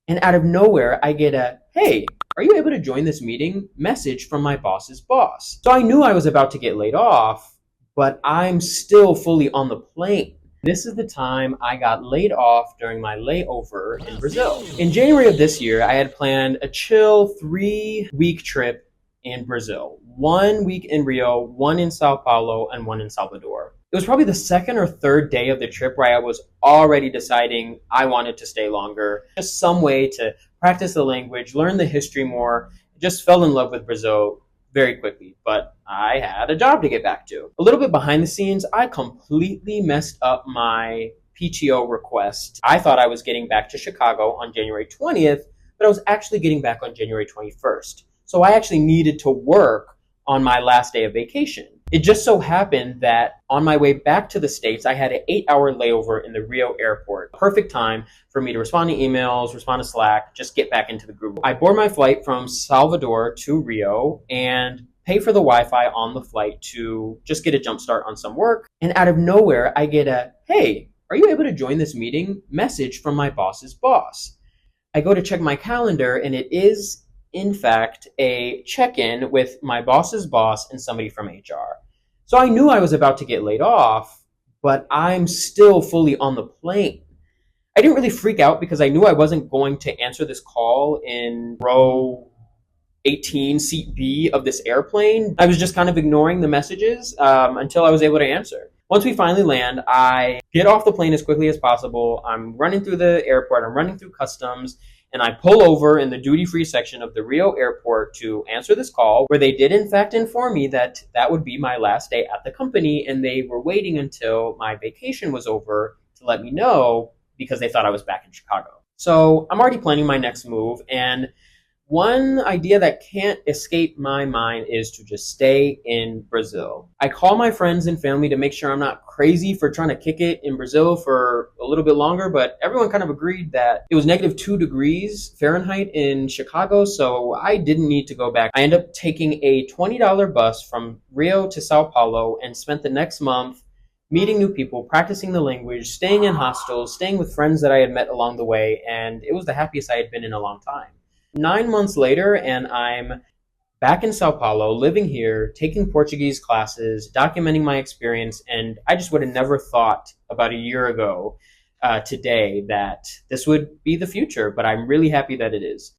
And out of nowhere, I get a, hey, are you able to join this meeting? Message from my boss's boss. So I knew I was about to get laid off, but I'm still fully on the plane. This is the time I got laid off during my layover in Brazil. In January of this year, I had planned a chill 3-week trip in Brazil. 1 week in Rio, one in Sao Paulo, and one in Salvador. It was probably the second or third day of the trip where I was already deciding I wanted to stay longer. Just some way to practice the language, learn the history more. Just fell in love with Brazil very quickly, but I had a job to get back to. A little bit behind the scenes, I completely messed up my PTO request. I thought I was getting back to Chicago on January 20th, but I was actually getting back on January 21st. So I actually needed to work on my last day of vacation. It just so happened that on my way back to the States, I had an 8-hour layover in the Rio airport. Perfect time for me to respond to emails, respond to Slack, just get back into the groove. I board my flight from Salvador to Rio and pay for the Wi-Fi on the flight to just get a jump start on some work. And out of nowhere, I get a, hey, are you able to join this meeting? Message from my boss's boss. I go to check my calendar and it is in fact, a check-in with my boss's boss and somebody from HR. So I knew I was about to get laid off, but I'm still fully on the plane. I didn't really freak out because I knew I wasn't going to answer this call in row 18, seat B of this airplane. I was just kind of ignoring the messages until I was able to answer. Once we finally land, I get off the plane as quickly as possible. I'm running through the airport, I'm running through customs, and I pull over in the duty-free section of the Rio airport to answer this call, where they did in fact inform me that that would be my last day at the company, and they were waiting until my vacation was over to let me know because they thought I was back in Chicago. So I'm already planning my next move, and one idea that can't escape my mind is to just stay in Brazil. I call my friends and family to make sure I'm not crazy for trying to kick it in Brazil for a little bit longer, but everyone kind of agreed that it was -2 degrees Fahrenheit in Chicago, so I didn't need to go back. I ended up taking a $20 bus from Rio to Sao Paulo and spent the next month meeting new people, practicing the language, staying in hostels, staying with friends that I had met along the way, and it was the happiest I had been in a long time. 9 months later, and I'm back in Sao Paulo, living here, taking Portuguese classes, documenting my experience, and I just would have never thought about a year ago today that this would be the future, but I'm really happy that it is.